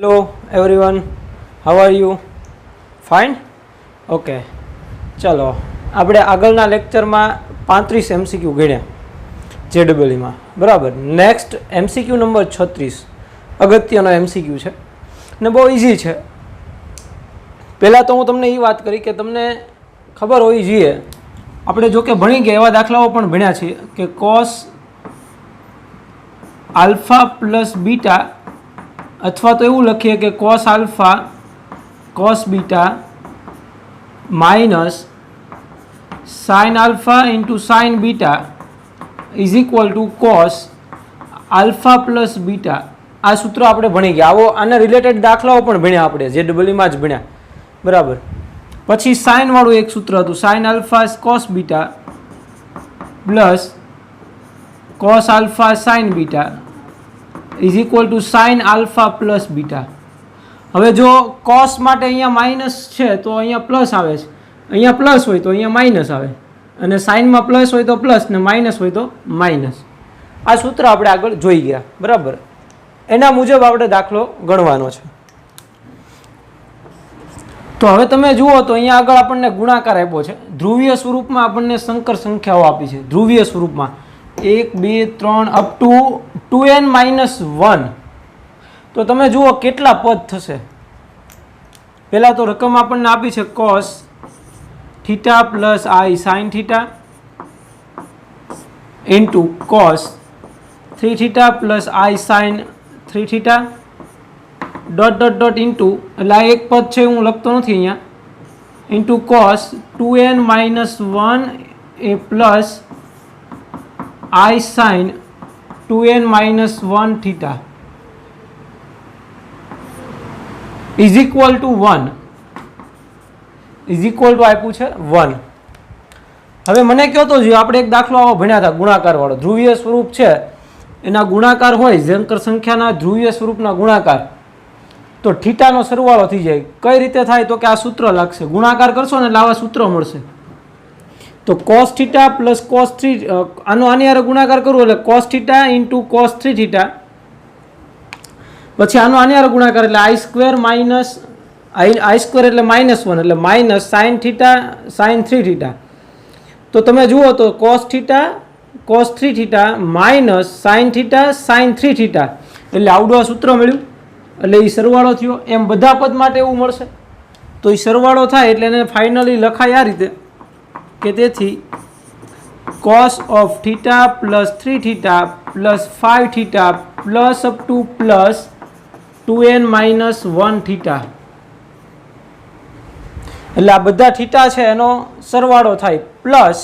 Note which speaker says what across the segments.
Speaker 1: Hello everyone, how are you? Fine? Okay ચલો આપણે આગળના લેક્ચરમાં 35 MCQ ગણ્યા JEEમાં બરાબર. નેક્સ્ટ MCQ નંબર 36 અગત્યનો MCQ છે ને બહુ ઇઝી છે. પહેલાં તો હું તમને એ વાત કરી કે તમને ખબર હોવી જોઈએ, આપણે જો કે ભણી ગયા એવા દાખલાઓ પણ ભણ્યા છીએ કે કોસ આલ્ફા પ્લસ બીટા અથવા તો એવું લખીએ કે cos alpha cos beta minus sine alpha into sign beta is equal to cos alpha plus beta. આ સૂત્ર આપણે ભણી ગયા. આના રિલેટેડ દાખલાઓ પણ ભણ્યા આપણે JEEમાં જ ભણ્યા બરાબર. પછી સાઇનવાળું એક સૂત્ર હતું, sine alpha cos beta plus cos alpha sign beta is equal two sine alpha plus beta. હવે જો કોસ માટે અહીંયા માઇનસ છે તો અહીંયા પ્લસ આવે છે, અહીંયા પ્લસ હોય તો અહીંયા માઇનસ આવે, અને સાઇનમાં પ્લસ હોય તો પ્લસ ને માઇનસ હોય તો માઇનસ. આ સૂત્ર આપણે આગળ જોઈ ગયા બરાબર. એના મુજબ આપણે દાખલો ગણવાનો છે. તો હવે તમે જુઓ તો અહીંયા આગળ આપણને ગુણાકાર આપ્યો છે. ધ્રુવીય સ્વરૂપમાં આપણને સંકર સંખ્યાઓ આપી છે. ધ્રુવીય સ્વરૂપમાં 1 2 3 અપ ટુ 2n-1. તો તમે જુઓ કેટલા પદ થશે. પહેલાં તો રકમ આપણને આપી છે કોસ થીટા પ્લસ આઈ sine theta into cos 3 theta plus આઈ sine 3 theta dot dot dot into, એટલે આ એક પદ છે હું લખતો નથી અહીંયા, ઇન્ટુ કોસ 2n-1 એ plus I sine 2n-1 theta is equal to 1. Is equal to આપ્યું છે 1. હવે મને કહો તો જો આપણે એક દાખલો આવો ભણ્યા હતા ગુણાકારવાળો. ધ્રુવીય સ્વરૂપ છે એના ગુણાકાર હોય, સંકર સંખ્યાના ધ્રુવીય સ્વરૂપના ગુણાકાર, તો થીટાનો સરવાળો થઈ જાય. કઈ રીતે થાય તો કે આ સૂત્ર લાગશે, ગુણાકાર કરશો ને એટલે આવા સૂત્ર મળશે. તો કોસ થીટા પ્લસ કોસ 3, આની હારે ગુણાકાર કરવો એટલે cos theta into cos 3 theta, પછી આની હારે ગુણાકાર એટલે i square minus i square એટલે -1 એટલે minus sine theta sign 3 theta. તો તમે જુઓ તો cos theta cos 3 theta minus sine theta sign 3 theta, એટલે આવડું આ સૂત્ર મળ્યું. એટલે એ સરવાળો થયો. એમ બધા પદ માટે એવું મળશે. તો એ સરવાળો થાય એટલે એને ફાઇનલી લખાય આ રીતે કે તેથી cos of theta plus 3 theta plus 5 theta plus up to plus 2n-1 theta. એટલે આ બધા થીટા છે એનો સરવાળો થાય પ્લસ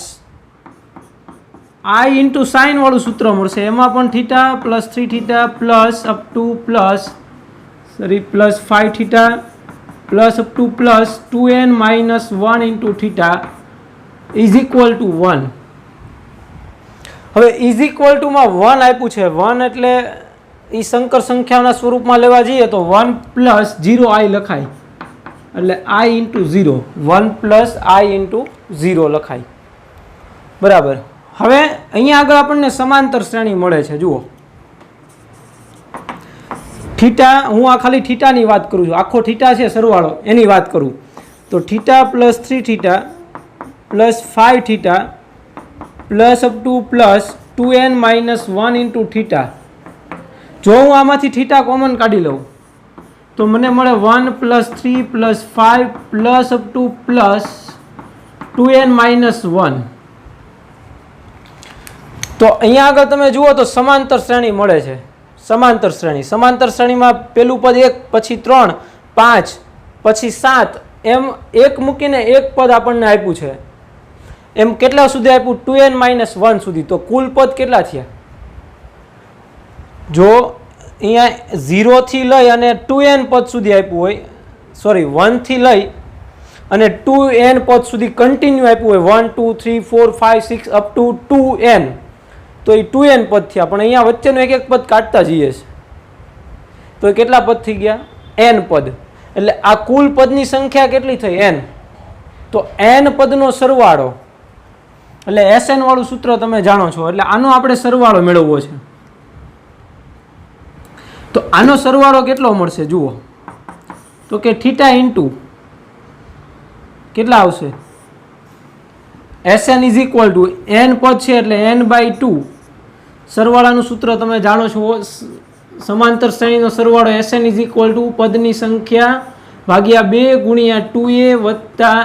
Speaker 1: આઈ ઇન્ટુ સાઇન વાળું સૂત્ર મળશે. એમાં પણ theta plus 3 theta plus up to plus plus 5 theta plus up to plus 2n-1 into theta is equal to 1. હવે ઇઝ ઇક્વલ ટુમાં 1 આપ્યું છે. 1 એટલે એ સંકર સંખ્યાના સ્વરૂપમાં લેવા જઈએ તો 1 પ્લસ 0 આઈ લખાય, એટલે I into 0, 1 plus I into 0 લખાય બરાબર. હવે અહીંયા આગળ આપણને સમાંતર શ્રેણી મળે છે. જુઓ થીટા, હું આ ખાલી થીટાની વાત કરું છું, આખો થીટા છે સરવાળો એની વાત કરું તો theta plus 3 theta plus 5 theta plus up to plus 2n-1 into theta. જો હું આમાંથી થીટા કોમન કાઢી લઉં તો મને મળે 1 plus 3 plus 5 plus up to plus 2n-1. તો અહીંયા આગળ તમે જુઓ તો સમાંતર શ્રેણી મળે છે. સમાંતર શ્રેણીમાં પેલું પદ 1, પછી 3, 5, પછી 7, એમ એક મૂકીને એક પદ આપણને આપ્યું છે. એમ કેટલા સુધી આપ્યું? 2n-1 સુધી. તો કુલ પદ કેટલા થયા? જો અહીંયા 0 થી લઈ અને 2n પદ સુધી આપ્યું હોય, સોરી 1 થી લઈ અને 2n પદ સુધી કન્ટિન્યુ આપ્યું હોય, 1 2 3 4 5 6 અપ ટુ 2n, તો એ 2n પદ થયા. પણ અહીંયા વચ્ચેનું એક એક પદ કાઢતા જઈએ છે તો એ કેટલા પદ થઈ ગયા? n પદ. એટલે આ કુલ પદની સંખ્યા કેટલી થઈ? n. તો n પદનો સરવાળો એટલે SN વાળું સૂત્ર તમે જાણો છો, એટલે આનો આપણે સરવાળો મેળવવો છે. તો આનો સરવાળો કેટલો મળશે જુઓ. તો કે થીટા ઇન્ટુ કેટલા આવશે SN is equal two n પદ છે એટલે n/2 સરવાળાનું સૂત્ર તમે જાણો છો સમાંતર શ્રેણીનો સરવાળો SN ઇઝ ઇક્વલ ટુ પદની સંખ્યા ભાગ્યા 2 ગુણ્યા 2a વત્તા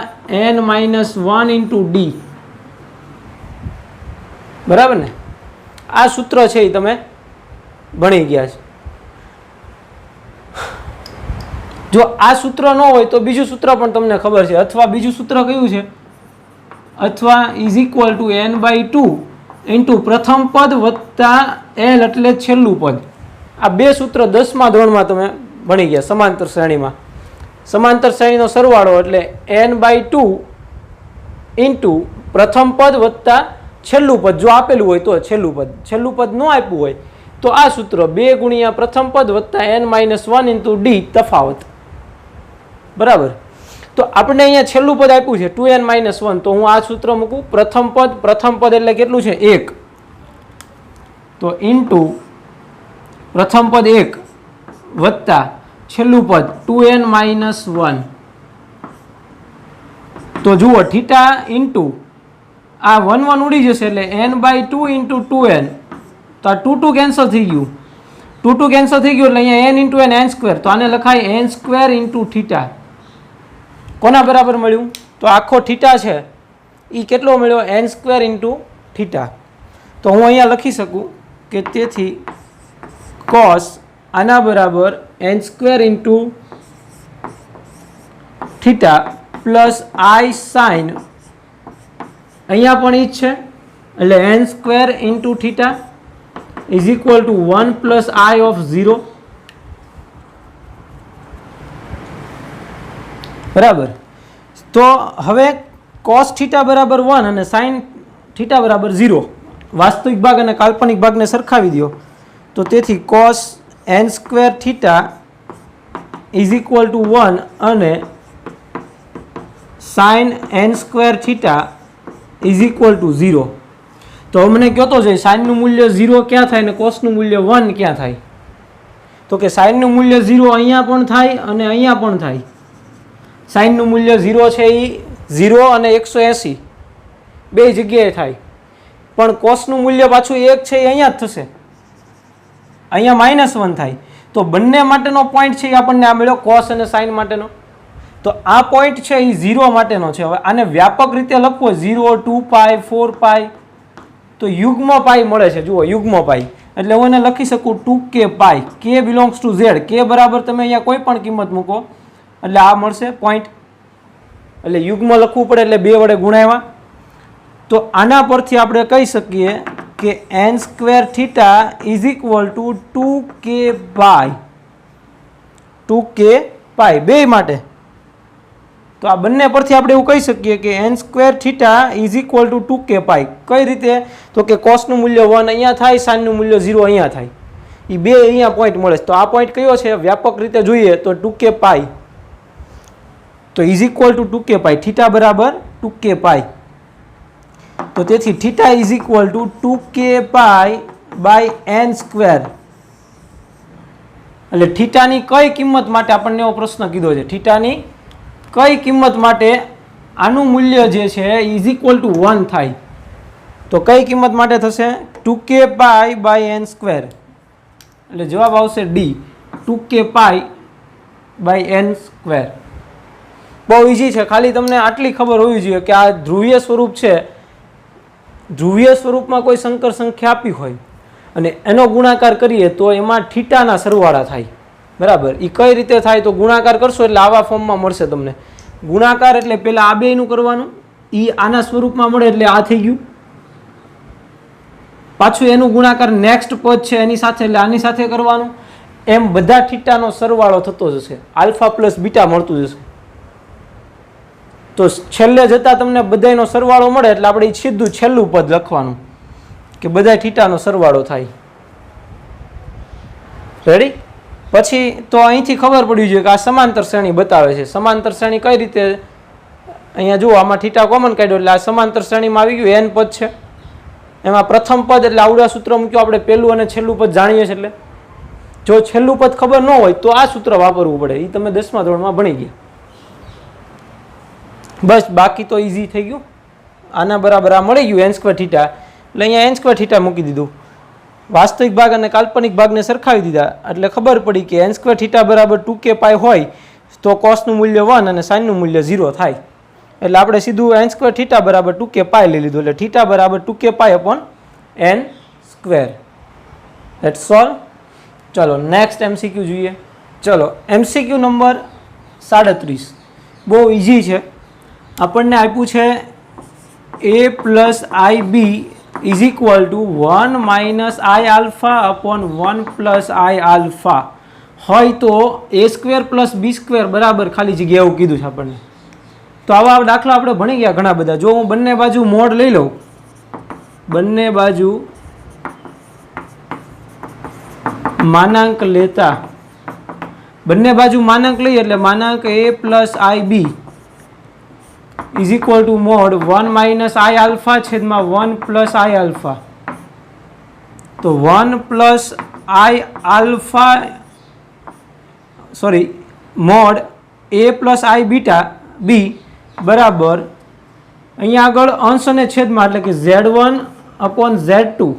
Speaker 1: n-1 ઇન્ટુ d બરાબર ને આ સૂત્ર છે એ તમે ભણી ગયા છે જો આ સૂત્ર ન હોય તો બીજું સૂત્ર પણ તમને ખબર છે અથવા બીજું સૂત્ર કયું છે અથવા is equal two n/2 into પ્રથમ પદ વત્તા l એટલે છેલ્લું પદ આ બે સૂત્ર 10મા ધોરણમાં તમે ભણી ગયા સમાંતર શ્રેણીમાં સમાંતર શ્રેણીનો સરવાળો એટલે n/2 ઇન્ટુ પ્રથમ પદ વત્તા છેલ્લું પદ જો આપેલું હોય તો છેલ્લું પદ ન આપ્યું હોય તો આ સૂત્ર 2 ગુણ્યા પ્રથમ પદ વત્તા n-1 ઇન્ટુ d તફાવત બરાબર તો આપણે અહીંયા છેલ્લું પદ આપ્યું છે 2n-1 તો હું આ સૂત્ર મૂકું પ્રથમ પદ એટલે કેટલું છે 1 તો ઇન્ટુ પ્રથમ પદ 1 વત્તા છેલ્લું પદ 2n-1 તો જુઓ થીટા ઇન્ટુ આ 1 ઉડી જશે એટલે n/2 ઇન્ટુ 2n તો આ 2 કેન્સલ થઈ ગયું 2 કેન્સલ થઈ ગયું એટલે અહીંયા n ઇન્ટુ n સ્ક્વેર તો આને લખાય n સ્ક્વેર ઇન્ટુ થીટા કોના બરાબર મળ્યું તો આખો થીટા છે એ કેટલો મળ્યો n સ્ક્વેર ઇન્ટુ થીટા તો હું અહીંયા લખી શકું કે તેથી કોસ આના બરાબર n square into theta plus i sine અહીંયા પણ એ જ છે એટલે n square into theta is equal to 1 plus i of 0 બરાબર તો હવે કોસ થીટા બરાબર 1 અને સાઇન થીટા બરાબર 0 વાસ્તવિક ભાગ અને કાલ્પનિક ભાગને સરખાવી દો તો તેથી cos n square theta is equal to 1 અને sine n square theta is equal to 0 તો મને કહેતો છે સાઇનનું મૂલ્ય 0 ક્યાં થાય અને કોસનું મૂલ્ય 1 ક્યાં થાય તો કે સાઇનનું મૂલ્ય 0 અહીંયા પણ થાય અને અહીંયા પણ થાય સાઇનનું મૂલ્ય 0 છે એ 0 અને 180 બે જગ્યાએ થાય પણ કોસનું મૂલ્ય પાછું 1 છે એ અહીંયા જ થશે અહીંયા -1 થાય તો બંને માટેનો પોઈન્ટ છે એ આપણને આ મળ્યો કોસ અને સાઇન માટેનો તો આ પોઈન્ટ છે એ 0 માટેનો છે હવે આને વ્યાપક રીતે લખવો 0 2 પાઈ 4 પાઈ તો યુગ્મ પાઈ મળે છે જુઓ યુગ્મ પાઈ એટલે હું એને લખી શકું 2k pi k belongs to z k બરાબર તમે અહીંયા કોઈ પણ કિંમત મૂકો એટલે આ મળશે પોઈન્ટ એટલે યુગ્મ લખવું પડે એટલે 2 વડે ગુણાવ્યા તો આના પરથી આપણે કહી શકીએ કે n square theta is equal to 2k પાઈ બે માટે તો આ બંને પરથી આપણે એવું કહી શકીએ કે n square theta is equal to 2k પાઈ કઈ રીતે તો કે કોસનું મૂલ્ય 1 અહીંયા થાય સાઇનનું મૂલ્ય 0 અહીંયા થાય એ બે અહીંયા પોઈન્ટ મળે તો આ પોઈન્ટ કયો છે વ્યાપક રીતે જોઈએ તો 2k પાઈ તો is equal to 2k pi theta બરાબર 2k પાઈ તો તેથી theta is equal to 2k pi by n square એટલે થીટાની કઈ કિંમત માટે આપણને એવો પ્રશ્ન કીધો છે થીટાની કઈ કિંમત માટે આનું મૂલ્ય જે છે ઇઝ ઇક્વલ ટુ 1 થાય તો કઈ કિંમત માટે થશે 2k pi by n square એટલે જવાબ આવશે D 2k pi by n square બહુ ઇઝી છે ખાલી તમને આટલી ખબર હોવી જોઈએ કે આ ધ્રુવીય સ્વરૂપ છે ધ્રુવીય સ્વરૂપમાં કોઈ સંકર સંખ્યા આપી હોય અને એનો ગુણાકાર કરીએ તો એમાં થીટાના સરવાળા થાય બરાબર એ કઈ રીતે થાય તો ગુણાકાર કરશો એટલે આવા ફોર્મમાં મળશે તમને ગુણાકાર એટલે પહેલાં આ બેયનું કરવાનું એ આના સ્વરૂપમાં મળે એટલે આ થઈ ગયું પાછું એનું ગુણાકાર નેક્સ્ટ પદ છે એની સાથે એટલે આની સાથે કરવાનું એમ બધા થીટાનો સરવાળો થતો જશે આલ્ફા પ્લસ બીટા મળતું જશે તો છેલ્લે જતાં તમને બધાનો સરવાળો મળે એટલે આપણે સીધું છેલ્લું પદ લખવાનું કે બધા થીટાનો સરવાળો થાય રેડી પછી તો અહીંથી ખબર પડી જોઈએ કે આ સમાંતર શ્રેણી બતાવે છે સમાંતર શ્રેણી કઈ રીતે અહીંયા જુઓ આમાં થીટા કોમન કાઢ્યો એટલે આ સમાંતર શ્રેણીમાં આવી ગયું n પદ છે એમાં પ્રથમ પદ એટલે આવડા સૂત્ર મૂક્યો આપણે પહેલું અને છેલ્લું પદ જાણીએ છીએ એટલે જો છેલ્લું પદ ખબર ન હોય તો આ સૂત્ર વાપરવું પડે, એ તમે 10મા ધોરણમાં ભણી ગયા. બસ બાકી તો ઇઝી થઈ ગયું. આના બરાબર આ મળી ગયું n² થીટા, એટલે અહીંયા n² થીટા મૂકી દીધું. વાસ્તવિક ભાગ અને કાલ્પનિક ભાગને સરખાવી દીધા એટલે ખબર પડી કે n² થીટા બરાબર 2k પાઈ હોય તો કોસનું મૂલ્ય 1 અને સાઇનનું મૂલ્ય 0 થાય. એટલે આપણે સીધું n² થીટા બરાબર 2k પાઈ લઈ લીધું, એટલે થીટા બરાબર 2k pi upon n². Let's solve. ચલો નેક્સ્ટ MCQ જોઈએ. ચલો MCQ નંબર 37, બહુ ઇઝી છે. આપણને આપ્યું છે a plus IB is equal to 1 minus I alpha upon 1 plus I alpha હોય તો a² પ્લસ b² બરાબર ખાલી જગ્યા એવું કીધું છે આપણને. તો આવા દાખલા આપણે ભણી ગયા ઘણા બધા. જો હું બંને બાજુ મોડ લઈ લઉં, બંને બાજુ માનાંક લેતા, બંને બાજુ માનાંક લઈએ એટલે માનાંક a plus IB is equal to mod 1 minus I alpha છેદમાં 1 પ્લસ I આલ્ફા. તો 1 plus I alpha sorry mod a plus I beta b બરાબર અહીંયા આગળ અંશ અને છેદમાં એટલે કે Z1 અપોન Z2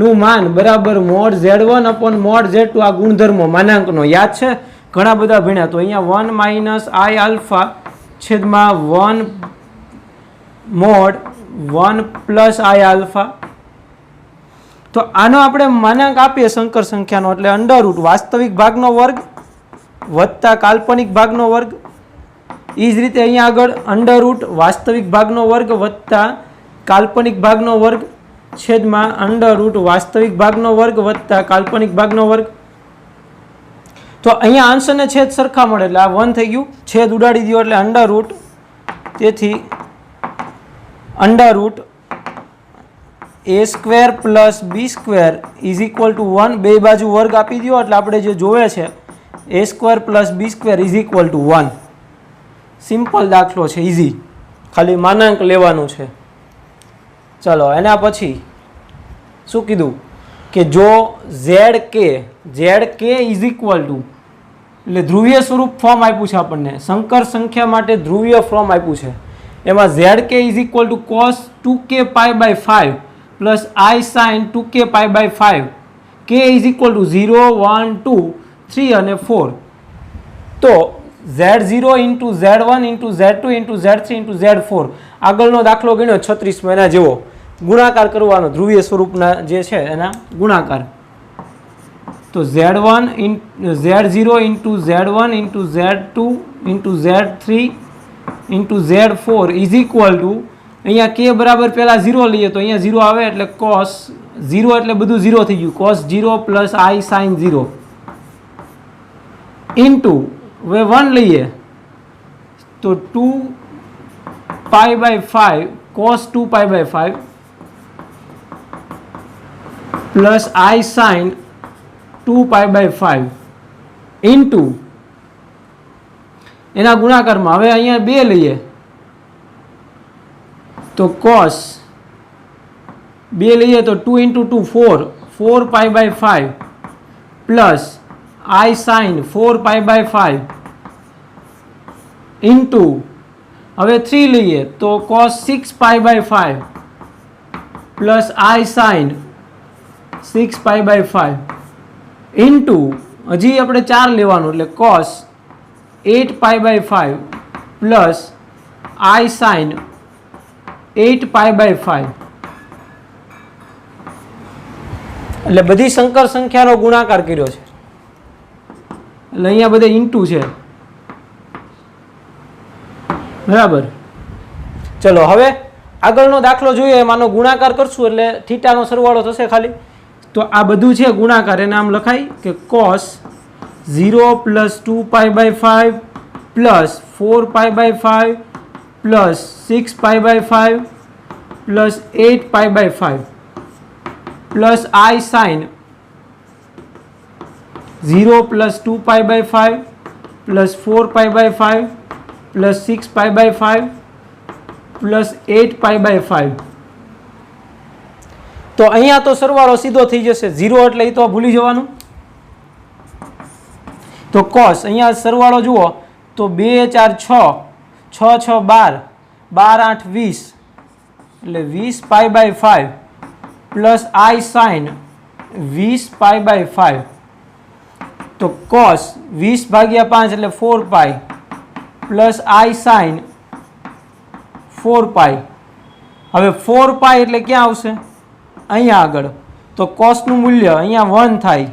Speaker 1: નું માન બરાબર mode Z1 upon mode Z2. આ ગુણધર્મો માનાંકનો યાદ છે, ઘણા બધા ભણ્યા. તો અહીંયા 1 માઇનસ I આલ્ફા છેદમાં 1 મોડ 1 પ્લસ I આલ્ફા. તો આનો આપણે માનાંક આપીએ સંકર સંખ્યાનો એટલે અંડર રૂટ વાસ્તવિક ભાગનો વર્ગ વત્તા કાલ્પનિક ભાગનો વર્ગ. એ જ રીતે અહીંયા આગળ અંડર રૂટ વાસ્તવિક ભાગનો વર્ગ વત્તા કાલ્પનિક ભાગનો વર્ગ છેદમાં અંડર રૂટ વાસ્તવિક ભાગનો વર્ગ વત્તા કાલ્પનિક ભાગનો વર્ગ. તો અહીંયા અંશ અને છેદ સરખા મળે એટલે આ 1 થઈ ગયું, છેદ ઉડાડી દો એટલે અંડર રૂટ. તેથી under route a² plus b² is equal to 1. બે બાજુ વર્ગ આપી દો એટલે આપણે જે જોવે છે a² plus b² is equal to 1. Simple દાખલો છે, ઇઝી, ખાલી માનાંક લેવાનું છે. ચલો એના પછી શું કીધું કે જો ZK ઇઝ ઇક્વલ ટુ એટલે ધ્રુવીય સ્વરૂપ ફોર્મ આપ્યું છે આપણને, સંકર સંખ્યા માટે ધ્રુવીય ફોર્મ આપ્યું છે. એમાં ZK is equal to cos 2k pi by 5 plus I sine 2k pi by 5, k is equal to 0 1 2 3 અને 4. તો Z0 into Z1 into Z2 into Z3 into Z4 આગળનો દાખલો ગણ્યો 36 મહિના જેવો ગુણાકાર કરવાનો ધ્રુવીય સ્વરૂપના જે છે એના ગુણાકાર. તો Z0 into Z1 into Z2 into Z3 into Z4 is equal two અહીંયા k બરાબર પહેલાં 0 લઈએ તો અહીંયા 0 આવે એટલે કોસ 0 એટલે બધું 0 થઈ ગયું, cos 0 plus I sine 0 into હવે 1 લઈએ તો 2 pi by 5 cos 2 pi by 5 plus I sine 2 pi by 5 into એના ગુણાકારમાં હવે અહીંયા 2 લઈએ તો કોસ 2 લઈએ તો 2 into 2 4 pi by 5 plus I sine 4 pi by 5 into હવે 3 લઈએ તો cos 6 pi by 5 plus I sine 6 pi by 5 into હજી આપણે 4 લેવાનું એટલે cos 8 pi by 5 plus I sine 8 pi by 5. એટલે બધી સંકર સંખ્યાનો ગુણાકાર કર્યો છે એટલે અહીંયા બધે ઇન્ટુ છે બરાબર. ચલો હવે આગળનો દાખલો જોઈએ, એમાંનો ગુણાકાર કરશું એટલે થીટાનો સરવાળો થશે ખાલી. તો આ બધું છે ગુણાકાર, એને આમ લખાય કે cos 0 plus 2 pi by 5 plus 4 pi by 5 plus 6 pi by 5 plus 8 pi by 5 plus I sine 0 plus 2 pi by 5 plus 4 pi by 5 plus 6 pi by 5 plus 8 pi by 5. તો અહીંયા તો સરવાળો સીધો થઈ જશે, 0 એટલે એ તો ભૂલી જવાનું, તો કોસ અહીંયા સરવાળો જુઓ તો 2 4 6 6 6 12 12 8 20 એટલે 20 pi by 5 plus I sine 20 pi by 5 તો કોસ 20 ભાગ્યા 5 એટલે 4 પાઈ પ્લસ આઈ સાઇન 4 પાઈ. હવે 4 પાઈ એટલે ક્યાં આવશે? અહીંયા આગળ. તો કોસનું મૂલ્ય અહીંયા 1 થાય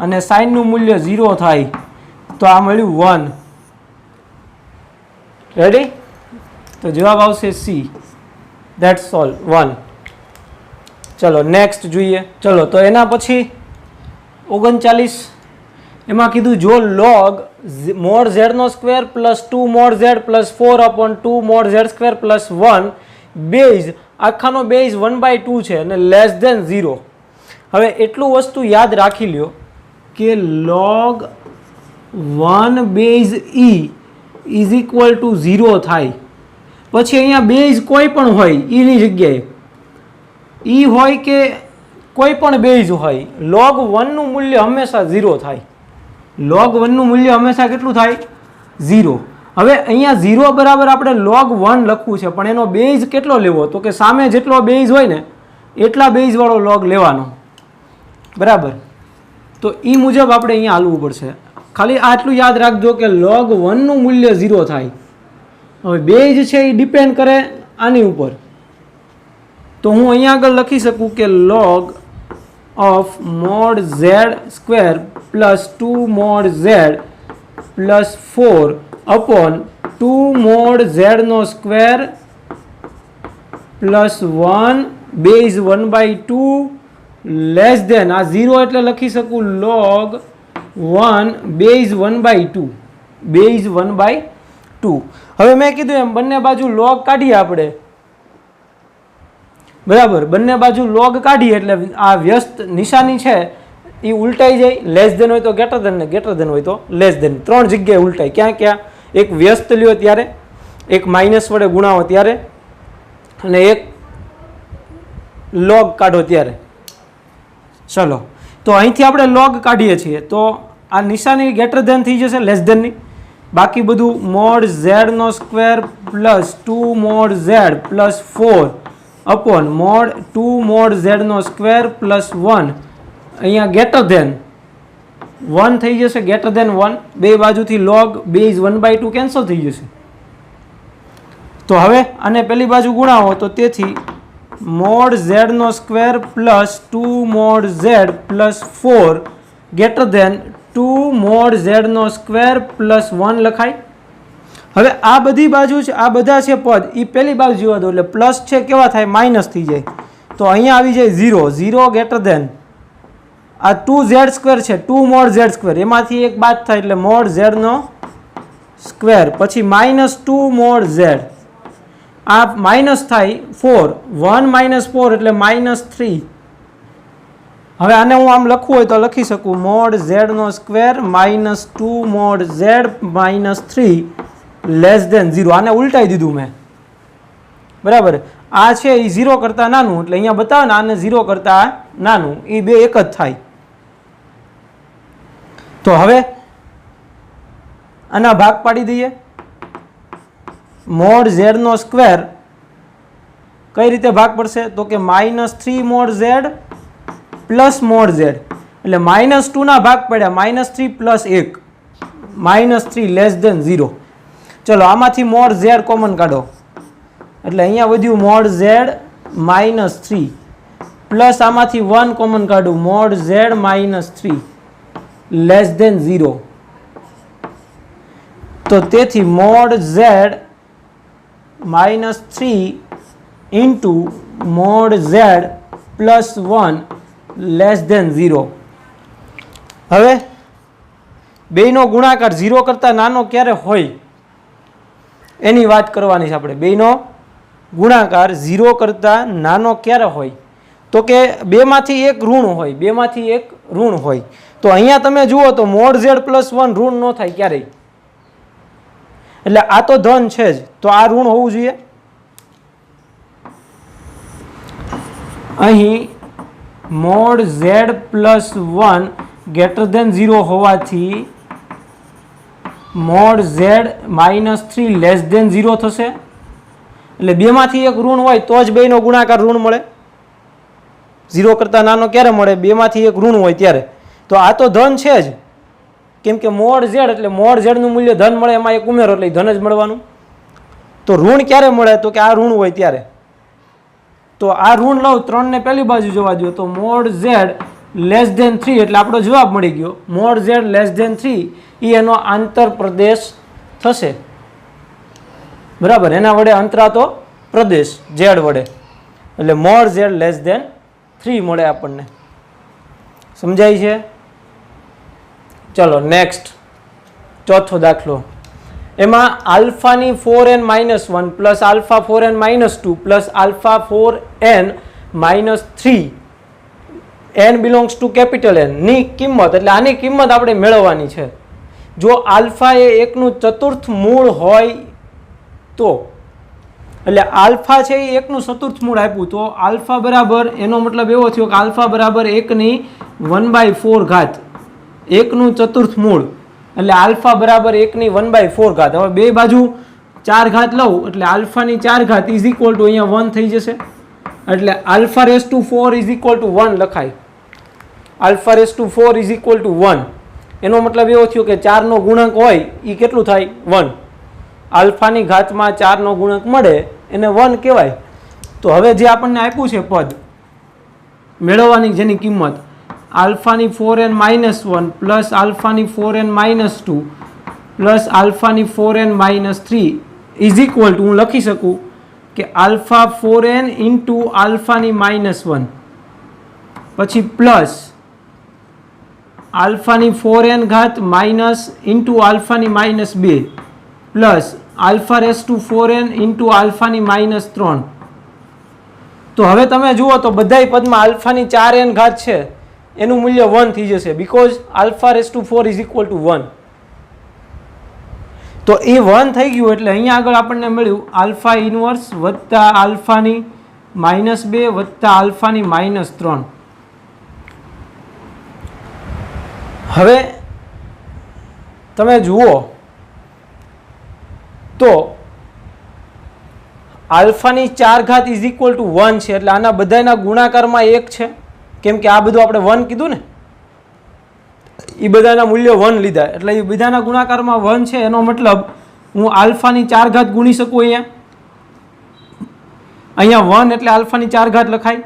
Speaker 1: અને સાઇનનું મૂલ્ય 0 થાય. તો આ મળ્યું 1. રેડી? તો જવાબ આવશે સી. That's all. 1. ચલો નેક્સ્ટ જોઈએ. ચલો તો એના પછી 39 એમાં કીધું જો log mod z નો square plus 2 mod z plus 4 upon 2 mod z square plus 1 base આખાનો બેઝ 1/2 છે અને લેસ ધેન 0. હવે એટલું વસ્તુ યાદ રાખી લ્યો કે log 1 base e is equal to 0 થાય. પછી અહીંયા બેઝ કોઈ પણ હોય e ની જગ્યાએ e હોય કે કોઈ પણ બેઝ હોય, log 1 નું મૂલ્ય હંમેશા 0 થાય. log 1 નું મૂલ્ય હંમેશા કેટલું થાય? 0. હવે અહીંયા 0 બરાબર આપણે log 1 લખવું છે, પણ એનો બેઝ કેટલો લેવો? તો કે સામે જેટલો બેઝ હોય ને એટલા બેઝ વાળો log લેવાનો. બરાબર? તો એ મુજબ આપણે અહીંયા હાલવું પડશે. ખાલી આટલું યાદ રાખજો કે log 1 નું મૂલ્ય 0 થાય. હવે બેઝ છે એ ડિપેન્ડ કરે આની ઉપર. તો હું અહીંયા આગળ લખી શકું કે log of mod z square plus 2 mod z plus 4 upon 2 mod z નો square plus 1 base 1/2 less than આ 0 એટલે લખી શકું log 1 બેઝ 1/2 બેઝ 1/2. હવે મેં કીધું એમ બંને બાજુ log કાઢીએ આપણે. બરાબર? બંને બાજુ log કાઢીએ એટલે આ વ્યસ્ત નિશાની છે એ ઉલટાઈ જાય. લેસ ધેન હોય તો ગ્રેટર ધેન ને ગ્રેટર ધેન હોય તો લેસ ધેન. 3 જગ્યાએ ઉલટાય. ક્યાં ક્યાં? એક વ્યસ્ત લ્યો ત્યારે, એક માઇનસ વડે ગુણાવો ત્યારે અને એક log કાઢો ત્યારે. ચલો તો અહીંથી આપણે log કાઢીએ છીએ તો આ નિશાની ગ્રેટર ધેન થઈ જશે લેસ ધેનની. બાકી બધું mod z નો square plus 2 mod z plus 4 upon mod 2 mod z નો સ્ક્વેર પ્લસ 1 અહીંયા ગ્રેટર ધેન 1 થઈ જશે. ગ્રેટર ધેન 1 બે બાજુથી log બેઝ 1/2 કેન્સલ થઈ જશે. તો હવે આને પેલી બાજુ ગુણાવો તો તેથી mod z નો square plus 2 mod z plus 4 greater than 2 mod z નો સ્ક્વેર પ્લસ 1 લખાય. હવે આ બધી બાજુ છે, આ બધા છે પદ એ પેલી બાજુ જોવા દો એટલે પ્લસ છે કેવા થાય? માઇનસ થઈ જાય. તો અહીંયા આવી જાય 0. 0 ગ્રેટર ધેન આ 2z સ્ક્વેર છે, 2 mod z સ્ક્વેર એમાંથી એક બાદ થાય એટલે mod z નો સ્ક્વેર પછી માઇનસ 2 mod z આ માઇનસ થાય 4 1 માઇનસ 4 એટલે માઇનસ 3. હવે આને હું આમ લખવું હોય તો લખી શકું mod z નો square minus 2 mod z minus 3 less than 0. આને ઉલટાઈ દીધું મેં. બરાબર? આ છે એ 0 કરતાં નાનું એટલે અહીંયા બતાવે ને આને 0 કરતાં નાનું, એ બે એક જ થાય. તો હવે આના ભાગ પાડી દઈએ. mod z નો સ્ક્વેર કઈ રીતે ભાગ પડશે? તો કે minus 3 mod z plus mod z એટલે માઇનસ 2 ના ભાગ પડ્યા minus 3 plus 1 minus 3 less than 0. ચલો આમાંથી mod z કોમન કાઢો એટલે અહીંયા વધ્યું mod z માઇનસ 3 પ્લસ આમાંથી 1 કોમન કાઢું mod z minus 3 less than 0. તો તેથી mod z minus 3 into mod z plus 1 less than 0. હવે બેયનો ગુણાકાર 0 કરતાં નાનો ક્યારે હોય એની વાત કરવાની છે આપણે. બેયનો ગુણાકાર 0 કરતાં નાનો ક્યારે હોય? તો કે બેમાંથી એક ઋણ હોય, બેમાંથી એક ઋણ હોય. તો અહીંયા તમે જુઓ તો mod z પ્લસ 1 ઋણ ન થાય ક્યારેય. એટલે આ તો ધન છે જ, તો આ ઋણ હોવું જોઈએ. અહીં mod z plus 1 greater than 0 હોવાથી મોડ ઝેડ -3 લેસ દેન 0 થશે. એટલે બેમાંથી એક ઋણ હોય તો જ બેનો ગુણાકાર ઋણ મળે. 0 કરતાં નાનો ક્યારે મળે? બેમાંથી એક ઋણ હોય ત્યારે. તો આ તો ધન છે જ, કેમ કે મોડ ઝેડ એટલે મોડ ઝેડનું મૂલ્ય ધન મળે, એમાં એક ઉમેરો એટલે ધન જ મળવાનું. તો ઋણ ક્યારે મળે? તો કે આ ઋણ હોય ત્યારે. તો આ ઋણ લઉં, 3 ને પહેલી બાજુ જવા દો, તો મોડ ઝેડ લેસ દેન 3 એટલે આપણો જવાબ મળી ગયો. મોડ ઝેડ લેસ દેન 3 એ એનો આંતર પ્રદેશ થશે. બરાબર, એના વડે અંતરાતો પ્રદેશ ઝેડ વડે, એટલે મોડ ઝેડ લેસ દેન 3 મળે આપણને. સમજાય છે? ચલો નેક્સ્ટ, ચોથો દાખલો. એમાં આલ્ફાની 4n-1 plus alpha 4n-2 plus alpha 4n-3 n belongs to capital N ની કિંમત, એટલે આની કિંમત આપણે મેળવવાની છે. જો આલ્ફા એ એકનું ચતુર્થ મૂળ હોય તો, એટલે આલ્ફા છે એ એકનું ચતુર્થ મૂળ આપ્યું તો આલ્ફા બરાબર, એનો મતલબ એવો થયો કે આલ્ફા બરાબર 1ની 1/4 ઘાત, એકનું ચતુર્થ મૂળ, એટલે આલ્ફા બરાબર 1ની 1/4 ઘાત. હવે બે બાજુ 4 ઘાત લઉં એટલે આલ્ફાની 4 ઘાત ઇઝ ઇક્વલ ટુ અહીંયા 1 થઈ જશે. એટલે alpha raise two 4 is equal to 1 લખાય. Alpha raise two 4 is equal to 1, એનો મતલબ એવો થયો કે 4નો ગુણક હોય એ કેટલું થાય? 1. આલ્ફાની ઘાતમાં 4નો ગુણક મળે એને 1 કહેવાય. તો હવે જે આપણને આપ્યું છે પદ મેળવવાની, જેની કિંમત આલ્ફાની 4n-1 પ્લસ આલ્ફાની 4n-2 પ્લસ આલ્ફાની 4n-3 ઇઝ ઇક્વલ ટુ, હું લખી શકું કે આલ્ફા 4n ઇન્ટુ આલ્ફાની -1 પછી પ્લસ આલ્ફાની 4n ઘાત માઇનસ ઇન્ટુ આલ્ફાની -2 plus alpha raise to 4n into આલ્ફાની -3. તો હવે તમે જુઓ તો બધાય પદમાં આલ્ફાની 4n ઘાત છે એનું મૂલ્ય 1 થઈ જશે, because alpha raise two 4 is equal to 1. તો એ 1 થઈ ગયું એટલે અહીંયા આગળ આપણને મળ્યું આલ્ફા ઇનવર્સ વત્તા આલ્ફાની -2 વત્તા આલ્ફાની -3. હવે તમે જુઓ તો આલ્ફાની 4 ઘાત ઇઝ ઇક્વલ ટુ 1 છે, એટલે આના બધાના ગુણાકારમાં 1 છે, કેમ કે આ બધું આપણે 1 કીધું ને, એ બધાના મૂલ્યો 1 લીધા, એટલે એ બધાના ગુણાકારમાં 1 છે. એનો મતલબ હું આલ્ફાની 4 ઘાત ગુણી શકું. અહીંયા 1 એટલે આલ્ફાની 4 ઘાત લખાય.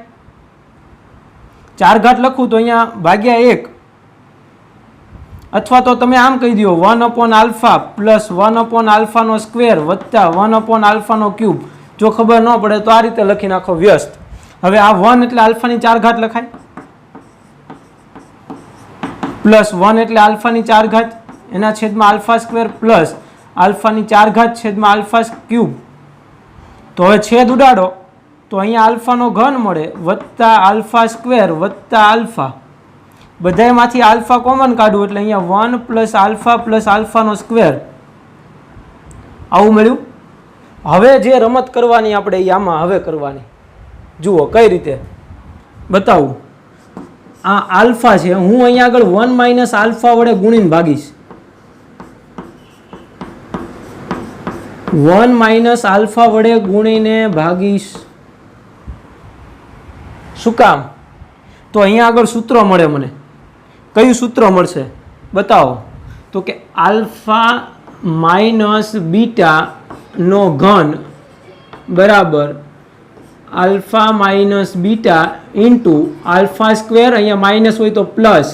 Speaker 1: 4 ઘાત લખું તો અહીંયા ભાગ્યા 1, અથવા તો તમે આમ કહી દો 1 આલ્ફા પ્લસ 1 આલ્ફાનો સ્ક્વેર વત્તા 1 આલ્ફાનો ક્યુબ. જો ખબર ન પડે તો આ રીતે લખી નાખો વ્યસ્ત. હવે આ 1 એટલે આલ્ફાની 4 ઘાત લખાય, પ્લસ 1 એટલે આલ્ફાની 4 ઘાત એના છેદમાં આલ્ફા સ્ક્વેર પ્લસ આલ્ફાની 4 ઘાત છેદમાં આલ્ફા ક્યુબ. તો હવે છેદ ઉડાડો તો અહીંયા આલ્ફાનો ઘન મળે વત્તા આલ્ફા સ્ક્વેર વત્તા આલ્ફા, બધામાંથી આલ્ફા કોમન કાઢવું એટલે અહીંયા 1 પ્લસ આલ્ફાનો સ્ક્વેર, આવું મળ્યું. હવે જે રમત કરવાની આપણે એ આમાં હવે કરવાની. જુઓ કઈ રીતે બતાવું. આ આલ્ફા છે, હું અહીંયા આગળ 1 માઇનસ આલ્ફા વડે ગુણીને ભાગીશ. 1 માઇનસ આલ્ફા વડે ગુણીને ભાગીશ. શું કામ? તો અહીંયા આગળ સૂત્ર મળે મને. કયું સૂત્ર મળશે બતાવો? તો કે આલ્ફા માઇનસ બીટા નો ઘન બરાબર alpha minus beta into alpha square, અહીંયા માઇનસ હોય તો પ્લસ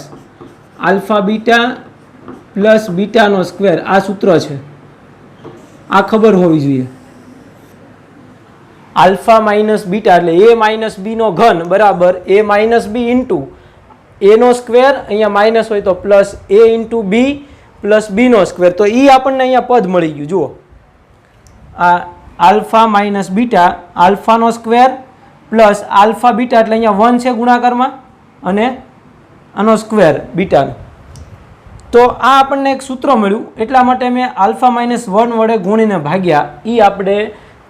Speaker 1: આલ્ફા બીટા પ્લસ બીટાનો સ્ક્વેર. આ સૂત્ર છે, આ ખબર હોવી જોઈએ. આલ્ફા માઇનસ બીટા એટલે એ માઇનસ બી નો ઘન બરાબર a minus B into a નો સ્ક્વેર, અહીંયા માઇનસ હોય તો plus a into b plus b નો સ્ક્વેર. તો એ આપણને અહીંયા પદ મળી ગયું. જુઓ આ આલ્ફા માઇનસ બીટા આલ્ફાનો સ્ક્વેર પ્લસ આલ્ફા બીટા એટલે અહીંયા 1 છે ગુણાકારમાં અને આનો સ્ક્વેર બીટાનો. તો આ આપણને એક સૂત્ર મળ્યું, એટલા માટે મેં આલ્ફા માઇનસ 1 વડે ગુણીને ભાગ્યા. એ આપણે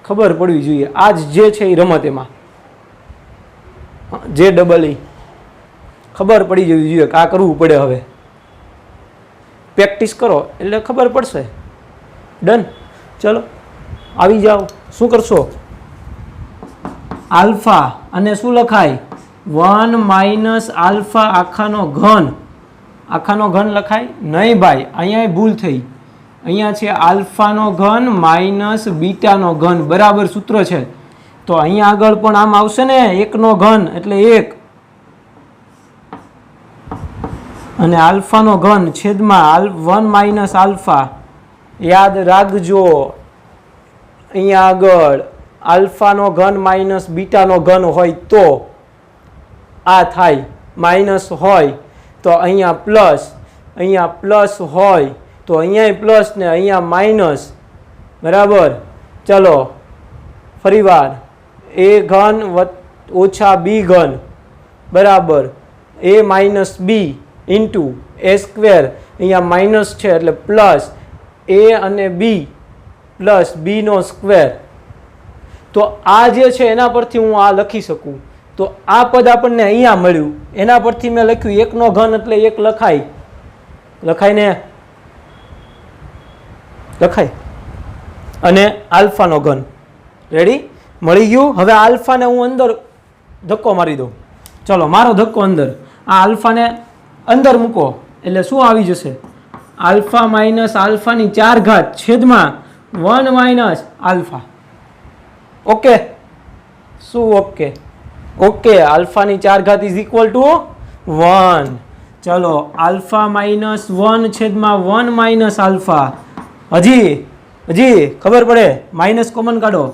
Speaker 1: ખબર પડવી જોઈએ. આ જે છે એ રમત એમાં જે ડબલ ઈ ખબર પડી જવી જોઈએ કે આ કરવું પડે. હવે પ્રેક્ટિસ કરો એટલે ખબર પડશે. ડન. ચલો આવી જાઓ. શું કરશો? આલ્ફા અને શું લખાય? 1 માઇનસ આલ્ફા આખાનો ઘન. આખાનો ઘન લખાય નહીં ભાઈ, અહીંયા ભૂલ થઈ. અહીંયા છે આલ્ફાનો ઘન માઇનસ બીટાનો ઘન, બરાબર સૂત્ર છે. તો અહીંયા આગળ પણ આમ આવશે ને, એકનો ઘન એટલે 1 અને આલ્ફાનો ઘન છેદમાં 1 માઇનસ આલ્ફા. યાદ રાખજો અહીંયા આગળ આલ્ફાનો ઘન માઇનસ બીટાનો ઘન હોય તો આ થાય, માઇનસ હોય તો અહીંયા પ્લસ હોય તો અહીંયા પ્લસ ને અહીંયા માઇનસ, બરાબર. ચલો ફરીવાર a ઘન ઓછા b ઘન બરાબર a minus B into A square. અહીંયા માઇનસ છે એટલે પ્લસ a અને b પ્લસ બીનો સ્ક્વેર. તો આ જે છે એના પરથી હું આ લખી શકું. તો આ પદ આપણને અહીંયા મળ્યું, એના પરથી મેં લખ્યું એકનો ઘન એટલે 1 લખાય. લખાય ને? લખાય. અને આલ્ફાનો ઘન રેડી મળી ગયું. હવે આલ્ફાને હું અંદર ધક્કો મારી દઉં. ચલો મારો ધક્કો અંદર. આ આલ્ફાને અંદર મૂકો એટલે શું આવી જશે? આલ્ફા માઇનસ આલ્ફાની 4 ઘાત છેદમાં 1 માઇનસ આલ્ફા. ઓકે? શું ઓકે? ઓકે. આલ્ફાની 4 ઘાત ઇઝ ઇક્વલ ટુ 1. ચલો આલ્ફા માઇનસ 1 છેદમાં 1 માઇનસ આલ્ફા. હજી ખબર પડે? માઇનસ કોમન કાઢો.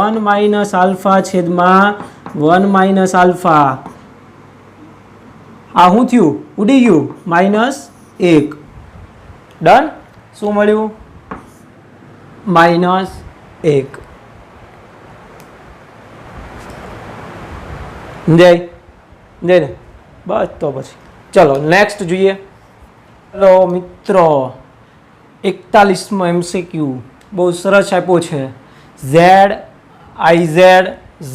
Speaker 1: 1 માઇનસ આલ્ફા છેદમાં 1 માઇનસ આલ્ફા. આ શું થયું? ઉડી ગયું. -1. ડન. શું મળ્યું? -1. સમજાય ને? બસ તો પછી ચલો નેક્સ્ટ જોઈએ. ચલો મિત્રો 41મો MCQ બહુ સરસ આપ્યો છે.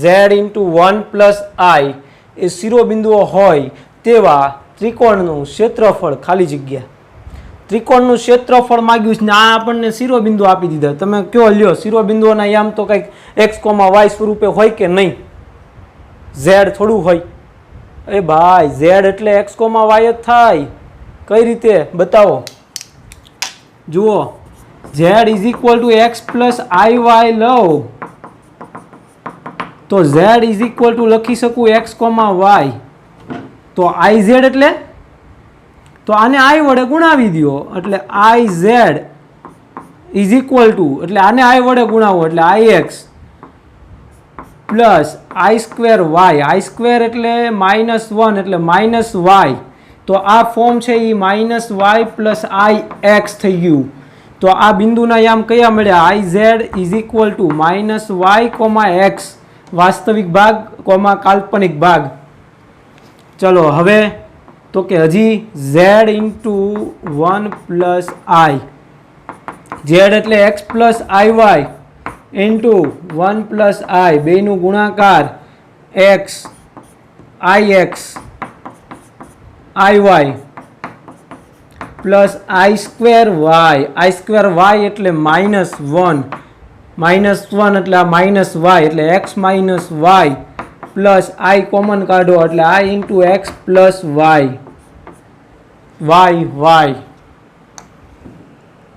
Speaker 1: ઝેડ ઇન્ટુ 1 પ્લસ આઈ એ શિરોબિંદુઓ હોય તેવા ત્રિકોણનું ક્ષેત્રફળ ખાલી જગ્યા. ત્રિકોણનું ક્ષેત્રફળ માગ્યું છે ને આ આપણને શિરોબિંદુ આપી દીધા. તમે કયો લ્યો શિરોબિંદુઓના યામ તો કંઈક x, y સ્વરૂપે હોય કે નહીં? ઝેડ થોડું હોય? એ ભાઈ ઝેડ એટલે x, y જ થાય. કઈ રીતે બતાવો? જુઓ Z is equal two x plus IY લઉં તો ઝેડ ઇઝ ઇક્વલ ટુ લખી શકું x, y. તો IZ એટલે તો આને I વડે ગુણાવી દો એટલે IZ ઇઝ ઇક્વલ ટુ એટલે આને I વડે ગુણાવો એટલે IX plus I square y. I square એટલે -1 એટલે -y. તો આ ફોર્મ છે એ -y પ્લસ IX થઈ ગયું. તો આ બિંદુના યામ કયા મળ્યા? IZ is equal two -y, x વાસ્તવિક ભાગ કાલ્પનિક ભાગ. ચલો હવે તો કે હજી z into 1 plus i. z એટલે x plus IY into 1 plus i બેનું ગુણાકાર x IX IY plus I square y એટલે -1 એટલે આ -y એટલે x minus y plus I common કાઢો એટલે I into x plus y.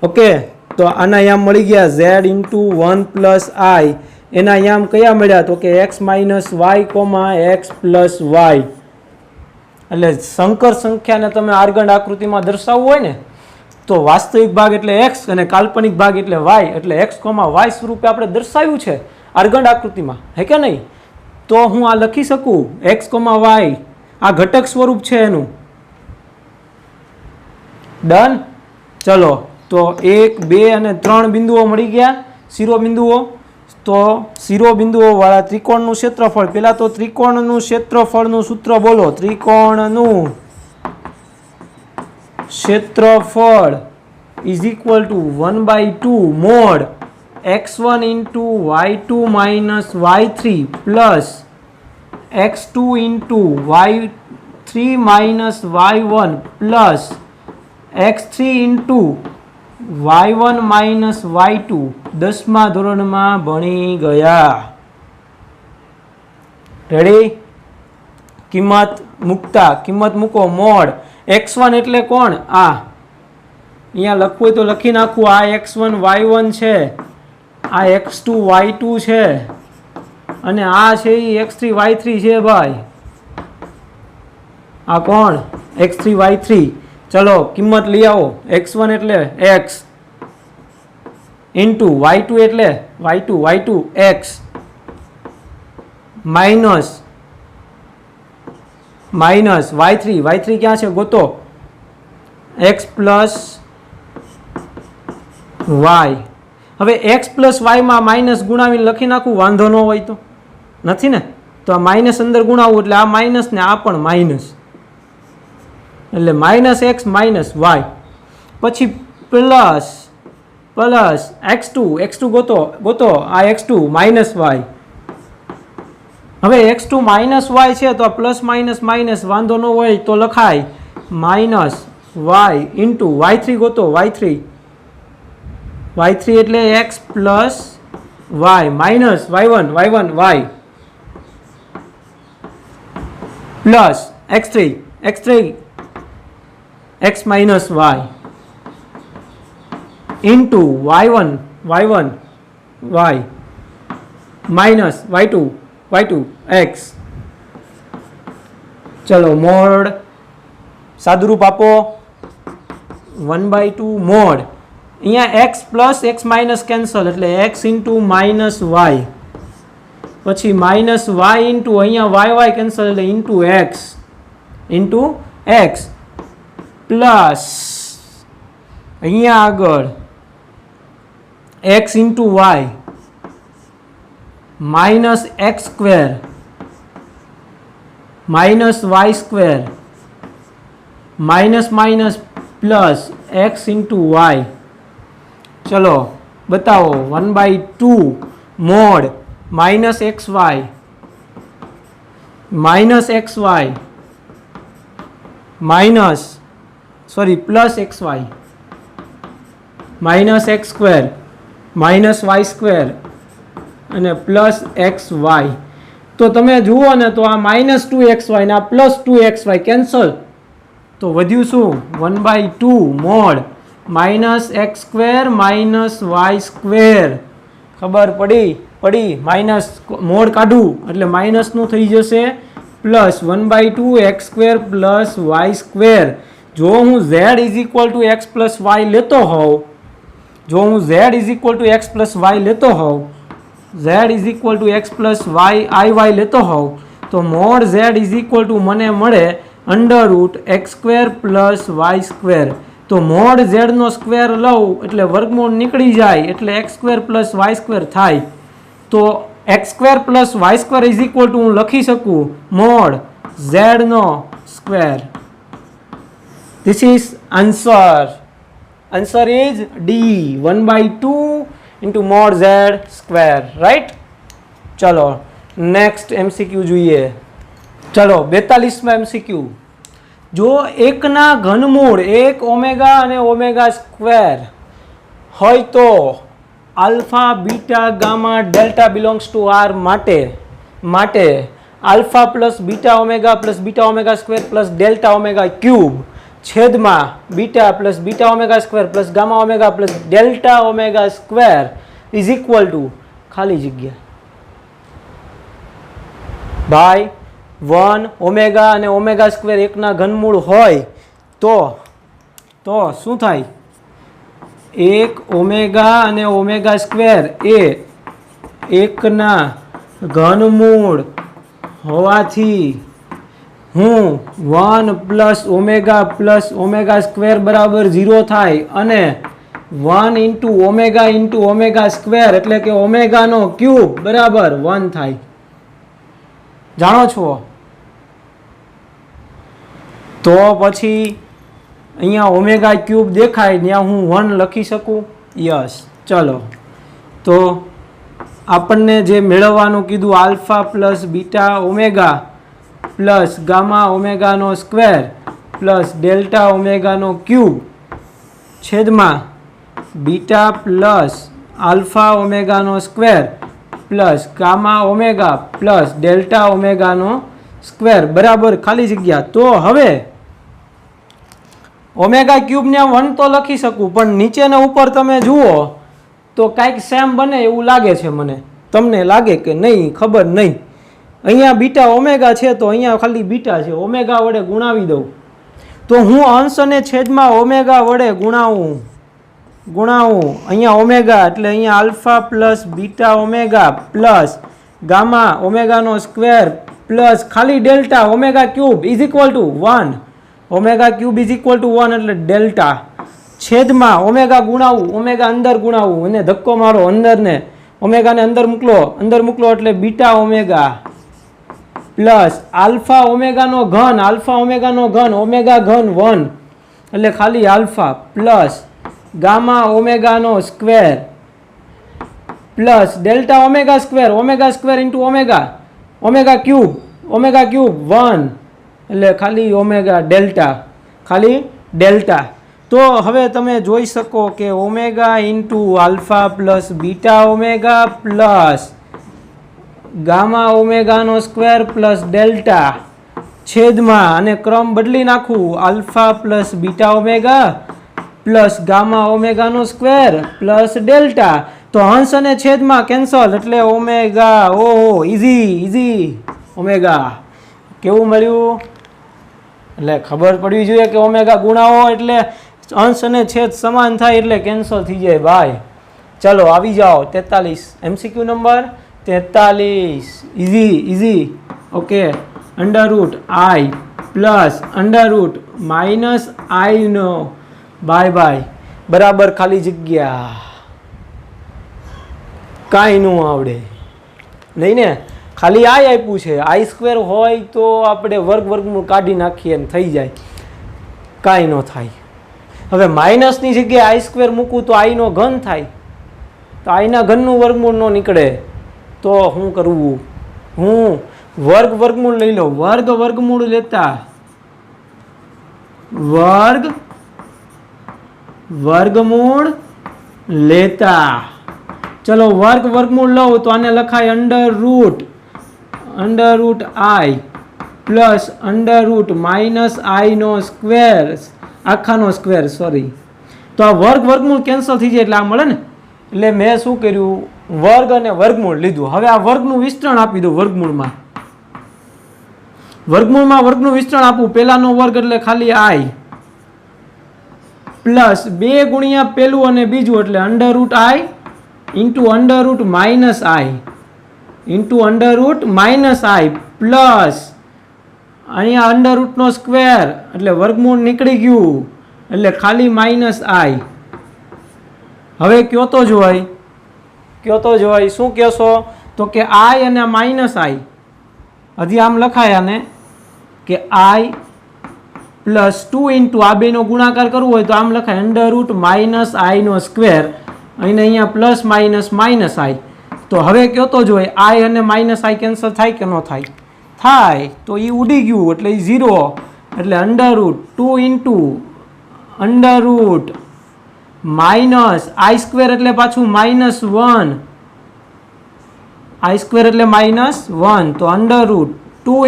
Speaker 1: Okay. તો આના યામ મળી ગયા z ઇન્ટુ 1 પ્લસ i. એના યામ કયા મળ્યા? તો કે x minus y x plus y. એટલે સંકર સંખ્યાને તમે આર્ગંડ આકૃતિમાં દર્શાવવું હોય ને તો વાસ્તવિક ભાગ એટલે x અને કાલ્પનિક ભાગ એટલે y. એટલે x, y સ્વરૂપે આપણે દર્શાવ્યું છે આર્ગંડ આકૃતિમાં, હે કે નહીં? તો હું આ લખી શકું x, y. આ ઘટક સ્વરૂપ છે એનું. ડન. ચલો તો 1, 2 અને 3 બિંદુઓ મળી ગયા શિરોબિંદુઓ. તો શિરોબિંદુઓ વાળા ત્રિકોણનું ક્ષેત્રફળ. પહેલા તો ત્રિકોણનું ક્ષેત્રફળનું સૂત્ર બોલો. ત્રિકોણનું ક્ષેત્રફળ is equal two 1/2 mode x1 into y2 minus y3 plus x2 into y3 minus y1 plus x3 into y1 minus y2 10મા ધોરણમાં ભણી ગયા. રેડી? કિંમત મૂકો. મોડ x1 એટલે કોણ? આ અહીંયા લખવું હોય તો લખી નાખું. આ x1 y1 છે, આ x2 y2 છે, અને આ છે એ x3 y3 છે ભાઈ. આ કોણ? x3 y3. ચલો કિંમત લઈ આવો. x1 એટલે x ઇન્ટુ y2 એટલે y2 x માઇનસ y3 ક્યાં છે ગોતો? x plus y. હવે x પ્લસ y માં માઇનસ ગુણાવીને લખી નાખું, વાંધો ન હોય તો? નથી ને? તો આ માઇનસ અંદર ગુણાવવું એટલે આ માઇનસ ને આ પણ માઇનસ, એટલે માઇનસ x માઇનસ y. પછી પ્લસ x2 ગોતો આ x2 માઇનસ y. હવે x2 માઇનસ y છે તો પ્લસ માઇનસ માઇનસ વાંધો ન હોય તો લખાય માઇનસ y ઇન્ટુ y3 ગોતો. y3 એટલે x plus y minus y1 y plus x3 x minus y into y1 y minus y2 x. ચલો મોડ સાદુરૂપ આપો. 1/2 મોડ. અહીંયા x plus x minus cancel એટલે x ઇન્ટુ માઇનસ y, પછી minus y into અહીંયા y cancel એટલે into x plus અહીંયા આગળ x into y minus x square minus y square minus plus x into y. ચલો બતાવો. 1/2 mode minus xy plus xy minus x square minus y square અને plus xy. તો તમે જુઓ ને તો આ માઇનસ 2xy ને આ પ્લસ 2xy કેન્સલ, તો વધ્યું શું? 1/2 mode minus x square minus y square. ખબર પડી? માઇનસ મોડ કાઢું એટલે માઇનસનું થઈ જશે plus 1/2 x square plus y square. જો હું z is equal two x plus y લેતો હોઉં, z is equal two x plus y લેતો હોઉં તો mode z is equal two મને મળે √x square plus y square. તો મોડ z નો સ્ક્વેર લઉં એટલે વર્ગમૂળ નીકળી જાય એટલે x square plus y square થાય. તો x square plus y square is equal to હું લખી શકું મોડ z નો square. This is answer. Answer is D, 1/2 into mod z square. Right? ચલો નેક્સ્ટ MCQ જોઈએ. ચલો 42માં MCQ. જો એકના ઘનમૂળ 1 ઓમેગા અને ઓમેગા સ્ક્વેર હોય તો alpha beta gamma delta belongs to R માટે alpha plus beta omega square plus delta omega cube છેદમાં beta omega square plus gamma omega plus delta omega square is equal two ખાલી જગ્યા by 1 omega અને omega square એકના ઘનમૂળ હોય તો શું થાય? 1 ઓમેગા અને ઓમેગા સ્ક્વેર એ એકના ઘનમૂળ હોવાથી હું 1 પ્લસ ઓમેગા સ્ક્વેર બરાબર 0 થાય અને 1 ઇન્ટુ ઓમેગા સ્ક્વેર એટલે કે ઓમેગાનો ક્યુબ બરાબર 1 થાય. જાણો છો? તો પછી અહીંયા ઓમેગા ક્યુબ દેખાય ત્યાં હું 1 લખી શકું? યસ. ચલો તો આપણને જે મેળવવાનું કીધું alpha plus beta omega plus gamma ઓમેગાનો સ્ક્વેર પ્લસ ડેલ્ટા ઓમેગાનો ક્યુબ છેદમાં બીટા પ્લસ આલ્ફા ઓમેગાનો square plus gamma omega plus delta ઓમેગાનો સ્ક્વેર બરાબર ખાલી જગ્યા. તો હવે ઓમેગા ક્યુબને 1 તો લખી શકું, પણ નીચેના ઉપર તમે જુઓ તો કાંઈક સેમ બને એવું લાગે છે મને. તમને લાગે કે નહીં, ખબર નહીં. અહીંયા બીટા ઓમેગા છે તો અહીંયા ખાલી બીટા છે, ઓમેગા વડે ગુણાવી દઉં તો હું અંશ અને છેદમાં ઓમેગા વડે ગુણાવું. અહીંયા ઓમેગા એટલે અહીંયા alpha plus beta omega plus gamma ઓમેગાનો સ્ક્વેર પ્લસ ખાલી delta omega cube is equal to 1. Omega cube is equal to 1 એટલે ડેલ્ટા છેદમાં ઓમેગા ગુણાવું, ઓમેગા અંદર ગુણાવું અને ધક્કો મારો અંદરને, ઓમેગાને અંદર મોકલો એટલે બીટા ઓમેગા પ્લસ આલ્ફા ઓમેગાનો ઘન ઓમેગા ઘન 1 એટલે ખાલી આલ્ફા પ્લસ ગામા ઓમેગાનો square plus delta omega square into omega cube 1 એટલે ખાલી ઓમેગા ડેલ્ટા. તો હવે તમે જોઈ શકો કે omega into alpha plus beta omega plus gamma ઓમેગાનો સ્ક્વેર પ્લસ ડેલ્ટા છેદમાં અને ક્રમ બદલી નાખું alpha plus beta omega plus gamma ઓમેગાનો સ્ક્વેર પ્લસ ડેલ્ટા. તો અંશ અને છેદમાં કેન્સલ એટલે ઓમેગા. ઓહો ઇઝી ઓમેગા. કેવું મળ્યું? એટલે ખબર પડવી જોઈએ કે ઓમેગા ગુણાવો એટલે અંશ અને છેદ સમાન થાય એટલે કેન્સલ થઈ જાય ભાઈ. ચલો આવી જાઓ 43 MCQ number 43 easy. Okay, under root I plus under root minus I નો બાય બરાબર ખાલી જગ્યા. કાંઈ ન આવડે નહીં ને, ખાલી આઈ આપ્યું છે. આઈ સ્ક્વેર હોય તો આપણે વર્ગમૂળ કાઢી નાખીએ ને થઈ જાય, કાંઈ ન થાય. હવે માઇનસની જગ્યાએ આઈ સ્ક્વેર મૂકું તો આઈનો ઘન થાય, તો આઈના ઘનનું વર્ગમૂળ ન નીકળે તો શું કરવું? હું વર્ગમૂળ લઈ લો. વર્ગમૂળ લેતા વર્ગમૂળ લેતા ચલો વર્ગમૂળ લઉં તો આને લખાય under root I plus under root minus I no square આખાનો square sorry. તો આ વર્ગમૂળ કેન્સલ થઈ જાય એટલે આ મળે ને. એટલે મેં શું કર્યું, વર્ગ અને વર્ગમૂળ લીધું. હવે આ વર્ગનું વિસ્તરણ આપી દઉં. વર્ગમૂળમાં વર્ગનું વિસ્તરણ આપું. પહેલાનો વર્ગ એટલે ખાલી આઈ પ્લસ 2 ગુણ્યા પહેલું અને બીજું એટલે under root I into under root minus I plus અહીંયા અંડરરૂટનો સ્ક્વેર એટલે વર્ગમૂળ નીકળી ગયું એટલે ખાલી માઇનસ આઈ. હવે કયો તો જોવાય શું કહેશો? તો કે આઈ અને માઇનસ આઈ હજી આમ લખાય આને કે આઈ પ્લસ 2 ઇન્ટુ આ બેનો ગુણાકાર કરવો હોય તો આમ લખાય under root minus I no square અને અહીંયા પ્લસ માઇનસ આઈ. તો હવે કયો તો જોઈએ આઈ અને માઇનસ આઈ કેન્સલ થાય કે ન થાય? થાય. તો એ ઉડી ગયું એટલે એ 0 એટલે under root 2 into under root minus i square એટલે પાછું -1 આઈ સ્ક્વેર એટલે -1 તો અંડરરૂટ 2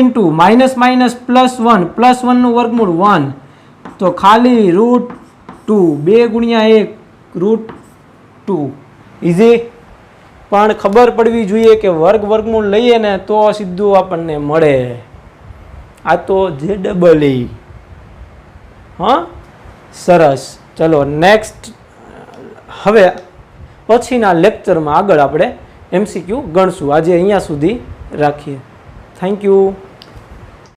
Speaker 1: ઇન્ટુ માઇનસ પ્લસ 1 નું વર્ગમૂળ 1 તો ખાલી √2 2 ગુણ્યા 1 √2 ઇઝી. પણ ખબર પડવી જોઈએ કે વર્ગમૂળ લઈએ ને તો સીધું આપણને મળે. આ તો JEE. હા સરસ. ચલો નેક્સ્ટ. હવે પછીના લેક્ચરમાં આગળ આપણે MCQ ગણશું. આજે અહીંયા સુધી રાખીએ. Thank you.